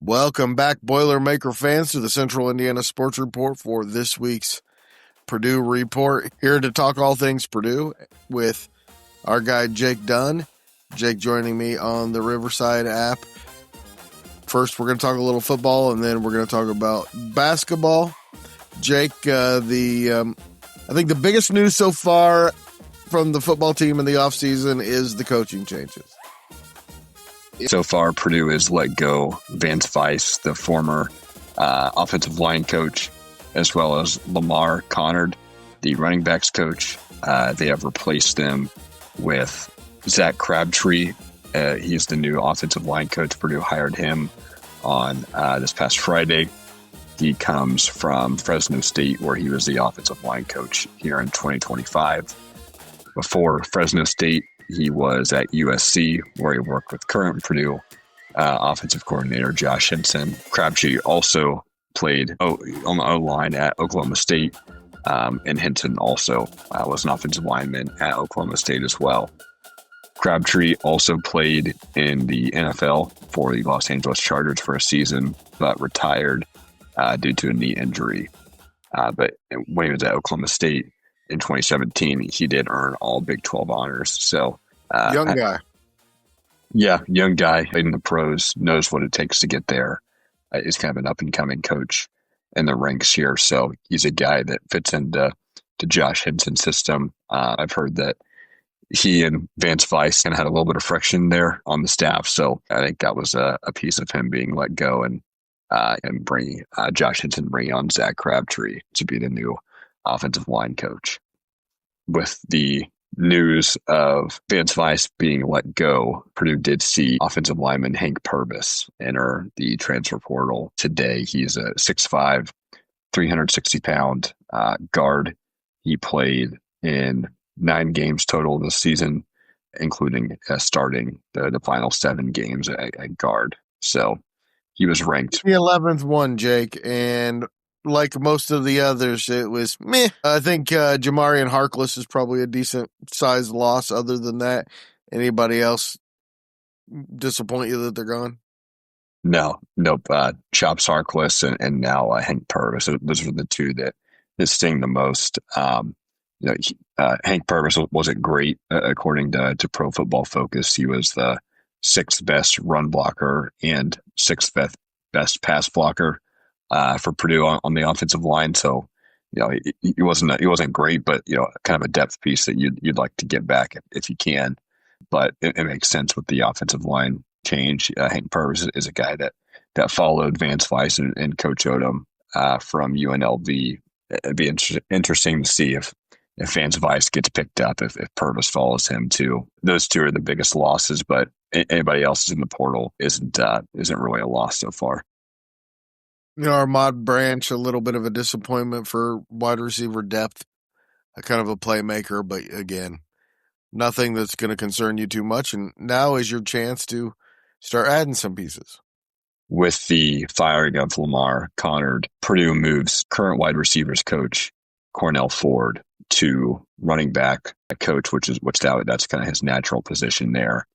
Welcome back, Boilermaker fans, to the Central Indiana Sports Report for this week's Purdue Report. Here to talk all things Purdue with our guy, Jake Dunn. Jake joining me on the Riverside app. First, we're going to talk a little football, and then we're going to talk about basketball. Jake, I think the biggest news so far from the football team in the offseason is the coaching changes. So far, Purdue has let go Vance Weiss, the former offensive line coach, as well as Lamar Connard, the running backs coach. They have replaced them with Zach Crabtree. He's the new offensive line coach. Purdue hired him on this past Friday. He comes from Fresno State, where he was the offensive line coach here in 2025. Before Fresno State, he was at USC, where he worked with current Purdue offensive coordinator Josh Henson. Crabtree also played on the O-line at Oklahoma State, and Henson also was an offensive lineman at Oklahoma State as well. Crabtree also played in the NFL for the Los Angeles Chargers for a season, but retired due to a knee injury. But when he was at Oklahoma State in 2017, he did earn all Big 12 honors. So young guy. Young guy in the pros, knows what it takes to get there. Is kind of an up-and-coming coach in the ranks here. So he's a guy that fits into Josh Henson's system. I've heard that he and Vance Weiss kind of had a little bit of friction there on the staff. So I think that was a piece of him being let go and bringing Josh Henson, bringing on Zach Crabtree to be the new offensive line coach. With the news of Vance Weiss being let go, Purdue did see offensive lineman Hank Purvis enter the transfer portal today. He's a 6'5", 360-pound guard. He played in 9 games total this season, including starting the final 7 games at guard. So he was ranked the 11th one, Jake, and like most of the others, it was meh. I think Jamarian Harkless is probably a decent-sized loss. Other than that, anybody else disappoint you that they're gone? Nope. Chops Harkless and now Hank Purvis. Those are the two that sting the most. Hank Purvis wasn't great according to Pro Football Focus. He was the 6th best run blocker and 6th best pass blocker for Purdue on the offensive line. So, he wasn't great, but kind of a depth piece that you'd like to get back if you can. But it makes sense with the offensive line change. Hank Purvis is a guy that followed Vance Weiss and Coach Odom from UNLV. It'd be interesting to see if Vance Weiss gets picked up, if Purvis follows him too. Those two are the biggest losses, but anybody else in the portal isn't really a loss so far. Ahmad Branch, a little bit of a disappointment for wide receiver depth, a kind of a playmaker, but again, nothing that's going to concern you too much. And now is your chance to start adding some pieces. With the firing of Lamar Connard, Purdue moves current wide receivers coach Cornell Ford to running back coach, that's kind of his natural position there.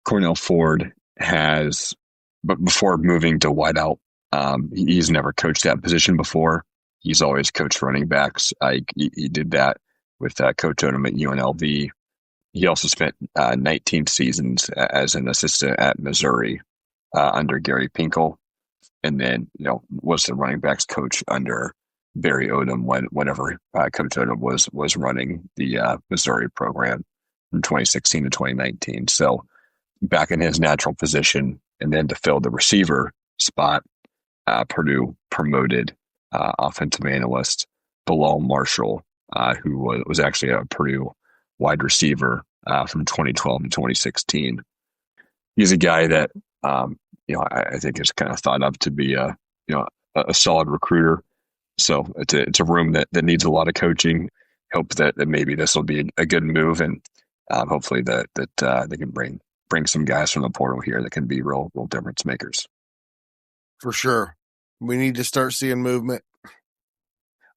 Cornell Ford but before moving to wideout, he's never coached that position before. He's always coached running backs. He did that with Coach Odom at UNLV. He also spent 19 seasons as an assistant at Missouri under Gary Pinkel, and then was the running backs coach under Barry Odom whenever Coach Odom was running the Missouri program from 2016 to 2019. So back in his natural position, and then to fill the receiver spot, Purdue promoted offensive analyst Bilal Marshall, who was actually a Purdue wide receiver from 2012 to 2016. He's a guy that I think is kind of thought of to be a solid recruiter. So it's a room that needs a lot of coaching. Hope that maybe this will be a good move, and hopefully that they can bring some guys from the portal here that can be real difference makers. For sure. We need to start seeing movement.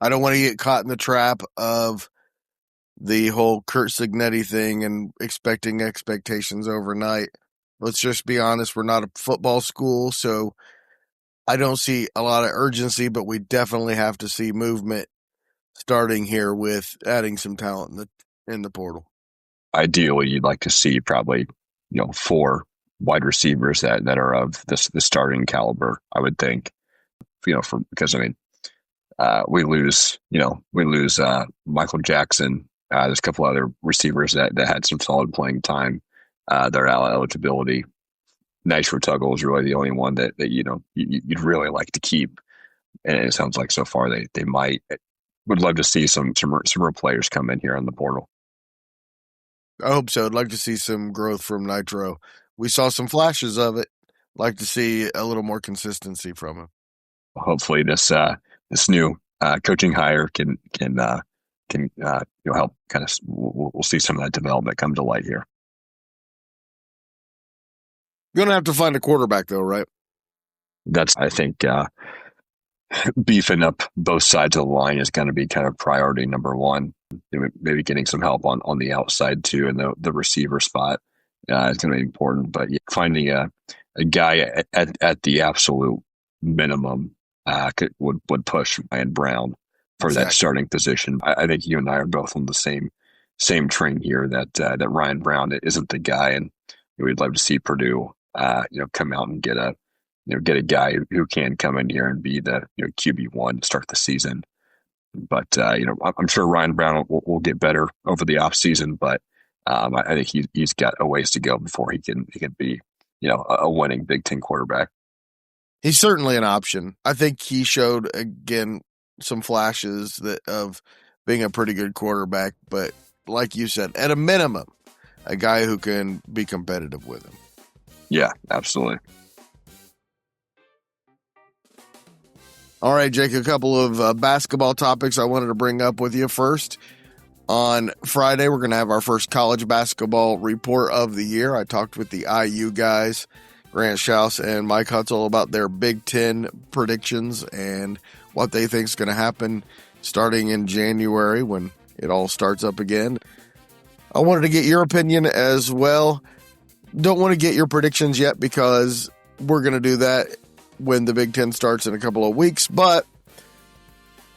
I don't want to get caught in the trap of the whole Curt Cignetti thing and expecting expectations overnight. let's just be honest, we're not a football school, so I don't see a lot of urgency, but we definitely have to see movement starting here with adding some talent in the portal. Ideally, you'd like to see probably 4 wide receivers that are of the starting caliber. I would think, because we lose Michael Jackson. There's a couple other receivers that had some solid playing time. Their eligibility. Nitro Tuggle is really the only one that you'd really like to keep, and it sounds like so far they might. Would love to see some real players come in here on the portal. I hope so. I'd like to see some growth from Nitro. We saw some flashes of it. Like to see a little more consistency from him. Hopefully, this new coaching hire can help kind of. We'll see some of that development come to light here. You're gonna have to find a quarterback, though, right? That's, I think, beefing up both sides of the line is going to be kind of priority number one. Maybe getting some help on the outside too, and the receiver spot is going to be important. But finding a guy at the absolute minimum would push Ryan Brown for that starting position. I think you and I are both on the same train here that Ryan Brown isn't the guy, and we'd love to see Purdue come out and get a guy who can come in here and be the QB1 to start the season. But I'm sure Ryan Brown will get better over the offseason, but I think he's got a ways to go before he can be a winning Big Ten quarterback. He's certainly an option. I think he showed again some flashes of being a pretty good quarterback, but like you said, at a minimum, a guy who can be competitive with him. Yeah, absolutely. All right, Jake, a couple of basketball topics I wanted to bring up with you. First, on Friday, we're going to have our first college basketball report of the year. I talked with the IU guys, Grant Schaus and Mike Hutzel, about their Big Ten predictions and what they think is going to happen starting in January when it all starts up again. I wanted to get your opinion as well. Don't want to get your predictions yet because we're going to do that when the Big Ten starts in a couple of weeks, but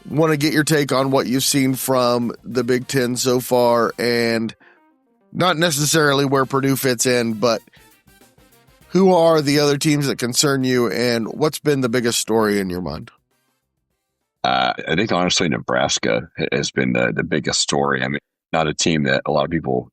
want to get your take on what you've seen from the Big Ten so far, and not necessarily where Purdue fits in, but who are the other teams that concern you, and what's been the biggest story in your mind? I think honestly, Nebraska has been the biggest story. I mean, not a team that a lot of people,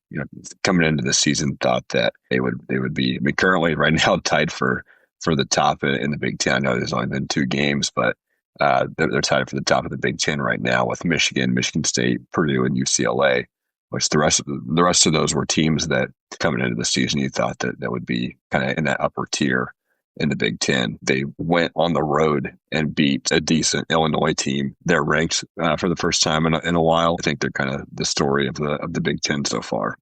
coming into the season thought that they would be. I mean, currently right now tied for the top in the Big Ten. I know there's only been 2 games, but they're tied for the top of the Big Ten right now with Michigan, Michigan State, Purdue, and UCLA. Which the rest of those were teams that coming into the season you thought that would be kind of in that upper tier in the Big Ten. They went on the road and beat a decent Illinois team. They're ranked for the first time in a while. I think they're kind of the story of the Big Ten so far.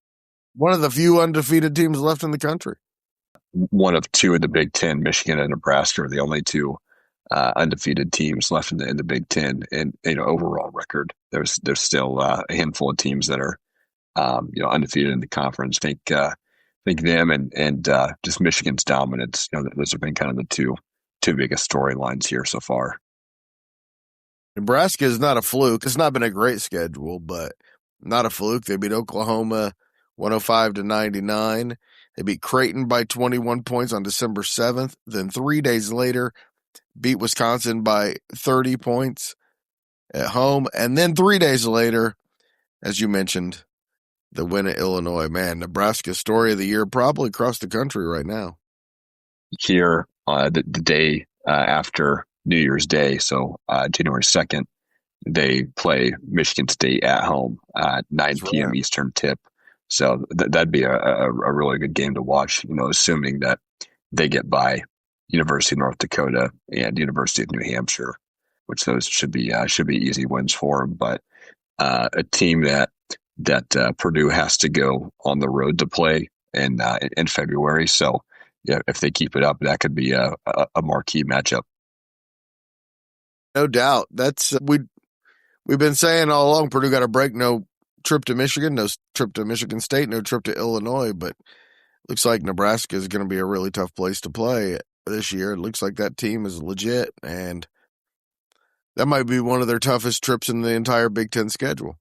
One of the few undefeated teams left in the country. One of 2 in the Big Ten, Michigan and Nebraska are the only 2 undefeated teams left in the Big Ten. And overall record, there's still a handful of teams that are undefeated in the conference. I think them and just Michigan's dominance. Those have been kind of the two biggest storylines here so far. Nebraska is not a fluke. It's not been a great schedule, but not a fluke. They beat Oklahoma 105-99. They beat Creighton by 21 points on December 7th. Then 3 days later, beat Wisconsin by 30 points at home. And then 3 days later, as you mentioned, the win at Illinois. Man, Nebraska story of the year probably across the country right now. Here, the day after New Year's Day, so January 2nd, they play Michigan State at home at 9 p.m. Eastern tip. So that'd be a really good game to watch, assuming that they get by University of North Dakota and University of New Hampshire, which those should be easy wins for them. But a team that Purdue has to go on the road to play in February. So yeah, if they keep it up, that could be a marquee matchup. No doubt. That's we've been saying all along. Purdue got a break. No trip to Michigan. No trip to Michigan State. No trip to Illinois. But looks like Nebraska is going to be a really tough place to play this year. It looks like that team is legit, and that might be one of their toughest trips in the entire Big Ten schedule.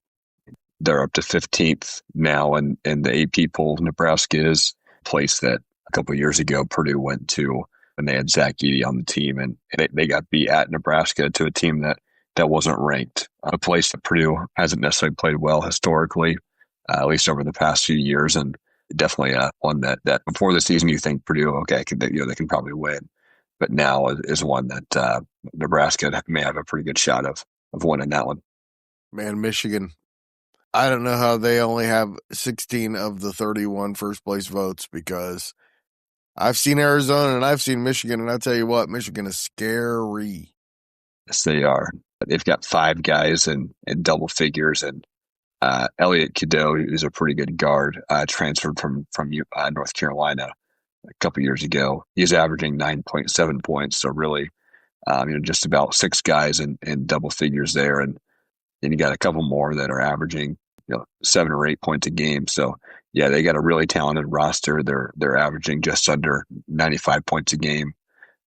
They're up to 15th now in the AP poll. Nebraska is a place that a couple of years ago Purdue went to when they had Zach Edey on the team, and they got beat at Nebraska to a team that wasn't ranked. A place that Purdue hasn't necessarily played well historically, at least over the past few years, and definitely one that before the season you think Purdue, okay, they can probably win, but now is one that Nebraska may have a pretty good shot of winning that one. Man, Michigan, I don't know how they only have 16 of the 31 first place votes, because I've seen Arizona and I've seen Michigan, and I tell you what, Michigan is scary. Yes, they are. They've got 5 guys in double figures, and Elliot Cadeau, who's a pretty good guard, transferred from North Carolina a couple years ago. He's averaging 9.7 points, so really, just about 6 guys in double figures there, and then you got a couple more that are averaging 7 or 8 points a game. So yeah, they got a really talented roster. They're averaging just under 95 points a game,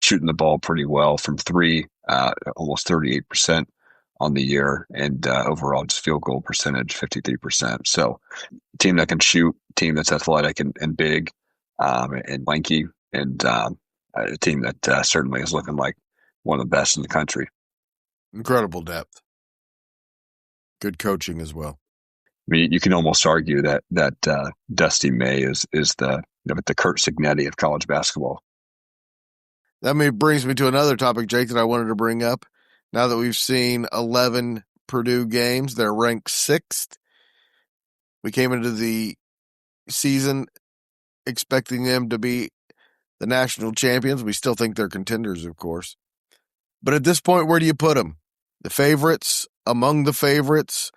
shooting the ball pretty well from 3, almost 38% on the year, and overall just field goal percentage 53%. So a team that can shoot, team that's athletic and big, and lanky, and a team that certainly is looking like one of the best in the country. Incredible depth. Good coaching as well. I mean, you can almost argue that Dusty May is the Kurt Signetti of college basketball. That brings me to another topic, Jake, that I wanted to bring up. Now that we've seen 11 Purdue games, they're ranked 6th. We came into the season expecting them to be the national champions. We still think they're contenders, of course. But at this point, where do you put them? The favorites? Among the favorites?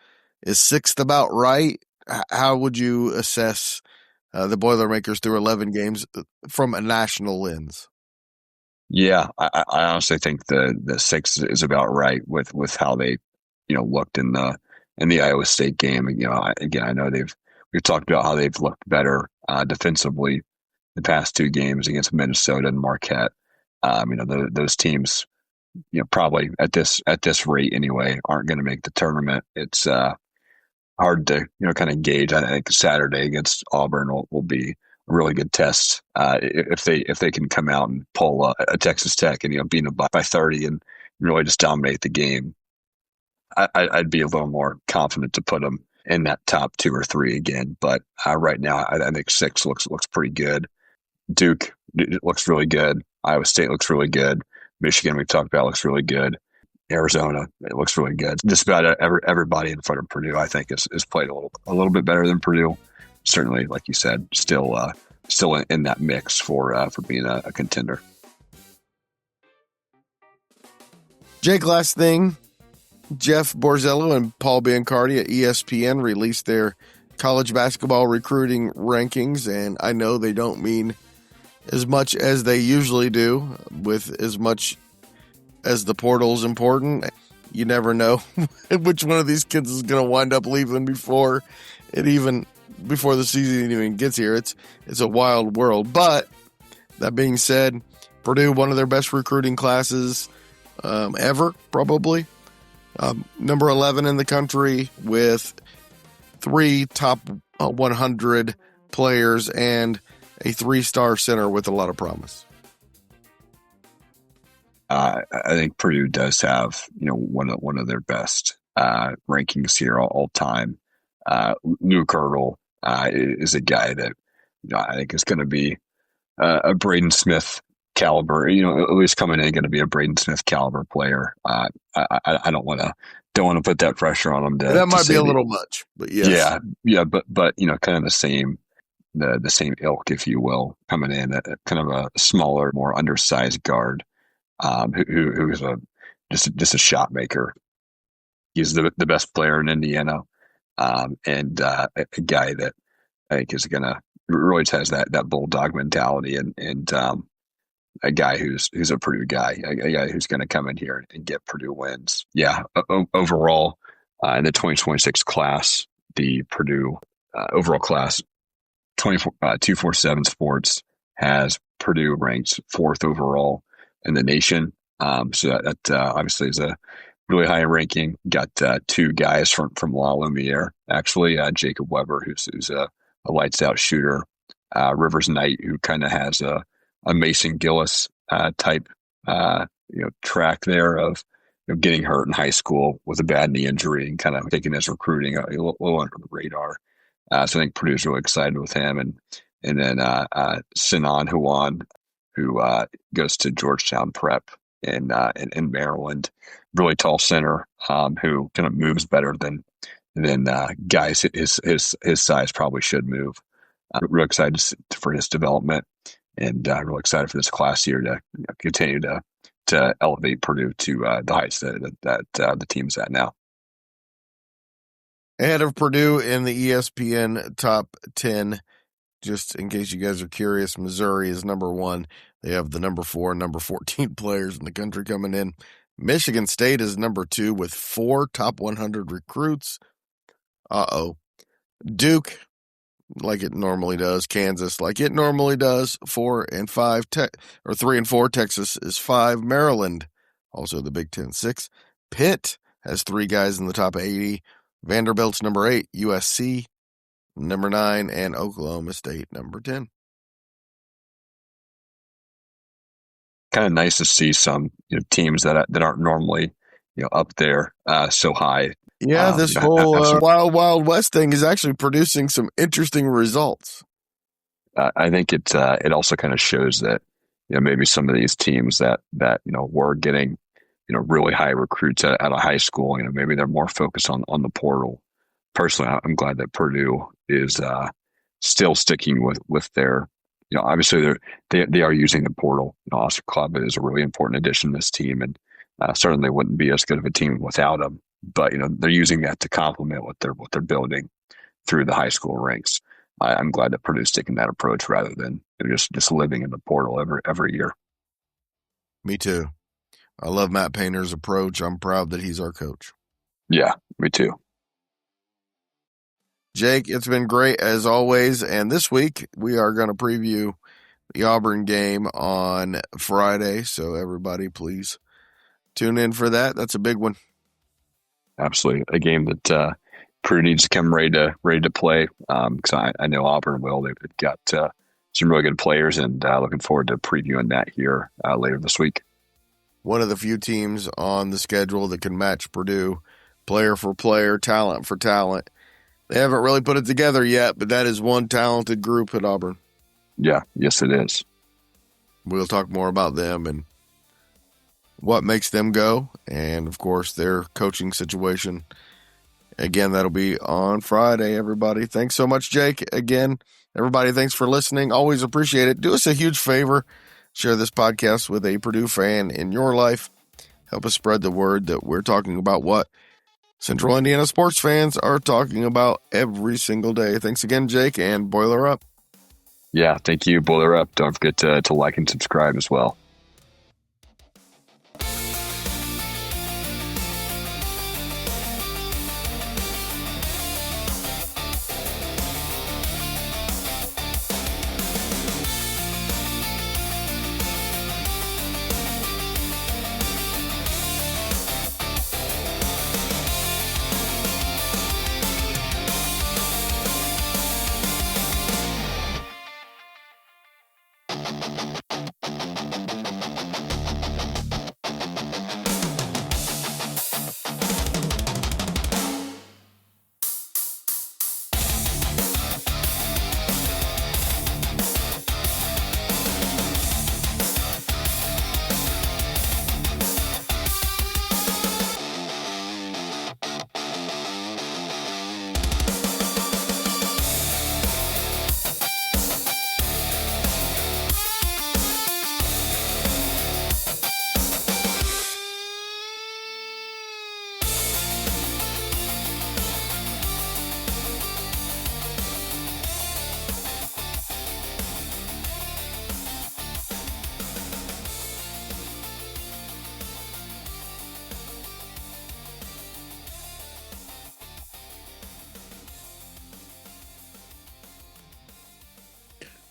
Is 6th about right? How would you assess the Boilermakers through 11 games from a national lens? Yeah, I honestly think the 6 is about right with how they looked in the Iowa State game. I know we've talked about how they've looked better defensively the past 2 games against Minnesota and Marquette. Those teams, probably at this rate anyway, aren't going to make the tournament. It's hard to kind of gauge. I think Saturday against Auburn will be a really good test if they can come out and pull a Texas Tech and beat them by 30 and really just dominate the game. I'd be a little more confident to put them in that top 2 or 3 again. But right now, I think 6 looks pretty good. Duke looks really good. Iowa State looks really good. Michigan, we've talked about, looks really good. Arizona, it looks really good. Just about everybody in front of Purdue, I think, is played a little bit better than Purdue. Certainly, like you said, still in that mix for being a contender. Jake, last thing, Jeff Borzello and Paul Biancardi at ESPN released their college basketball recruiting rankings, and I know they don't mean as much as they usually do, with as much as the portal's important. You never know which one of these kids is going to wind up leaving before the season even gets here. It's a wild world. But that being said, Purdue, one of their best recruiting classes ever, probably. Number 11 in the country with 3 top 100 players and a 3-star center with a lot of promise. I think Purdue does have one of their best rankings here all time. Luke Hurdle is a guy that I think is going to be a Braden Smith caliber. At least coming in, going to be a Braden Smith caliber player. I don't want to put that pressure on him. That might be a little much, but yes. Yeah, but kind of the same ilk, if you will, coming in kind of a smaller, more undersized guard. Who's just a shot maker. He's the best player in Indiana, and a guy that I think is gonna really has that bulldog mentality, and a guy who's a Purdue guy, a guy who's going to come in here and get Purdue wins. Yeah, overall in the 2026 class, the Purdue overall class 247 Sports has Purdue ranked 4th overall in the nation. So that obviously is a really high ranking. Got 2 guys from La Lumiere, actually, Jacob Weber, who's a lights out shooter, Rivers Knight, who kind of has a Mason Gillis type track there of getting hurt in high school with a bad knee injury and kind of taking his recruiting a little under the radar. So I think Purdue's really excited with him, and then Sinan Huan, who goes to Georgetown Prep in Maryland, really tall center, who kind of moves better than guys his size probably should move. I'm really excited for his development, and really excited for this class year to continue to elevate Purdue to the heights that the team's at now. Ahead of Purdue in the ESPN top 10, just in case you guys are curious, Missouri is number 1. They have the number 4 and number 14 players in the country coming in. Michigan State is number 2 with 4 top 100 recruits. Duke, like it normally does. Kansas, like it normally does. 4 and 5, 3 and 4. Texas is 5. Maryland, also the Big Ten, 6. Pitt has 3 guys in the top 80. Vanderbilt's number 8. USC, number 9, and Oklahoma State, number 10. Kind of nice to see some teams that aren't normally up there so high. Yeah, this whole Wild West thing is actually producing some interesting results. I think it also kind of shows that maybe some of these teams that were getting really high recruits out of high school, maybe they're more focused on the portal. Personally, I'm glad that Purdue is still sticking with their obviously they are using the portal. Oscar Klubba is a really important addition to this team, and certainly wouldn't be as good of a team without him. But they're using that to complement what they're building through the high school ranks. I'm glad that Purdue's taking that approach rather than just living in the portal every year. Me too. I love Matt Painter's approach. I'm proud that he's our coach. Yeah, me too. Jake, it's been great as always. And this week we are going to preview the Auburn game on Friday. So everybody, please tune in for that. That's a big one. Absolutely. A game that Purdue needs to come ready to play. Because I know Auburn will. They've got some really good players, and looking forward to previewing that here later this week. One of the few teams on the schedule that can match Purdue player for player, talent for talent. They haven't really put it together yet, but that is one talented group at Auburn. Yeah, yes it is. We'll talk more about them and what makes them go, and of course their coaching situation. Again, that'll be on Friday, everybody. Thanks so much, Jake. Again, everybody, thanks for listening. Always appreciate it. Do us a huge favor. Share this podcast with a Purdue fan in your life. Help us spread the word that we're talking about what Central Indiana sports fans are talking about every single day. Thanks again, Jake, and Boiler Up. Yeah, thank you. Boiler Up. Don't forget to like and subscribe as well.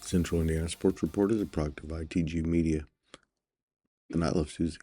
Central Indiana Sports Report is a product of ITG Media. And I love Susie.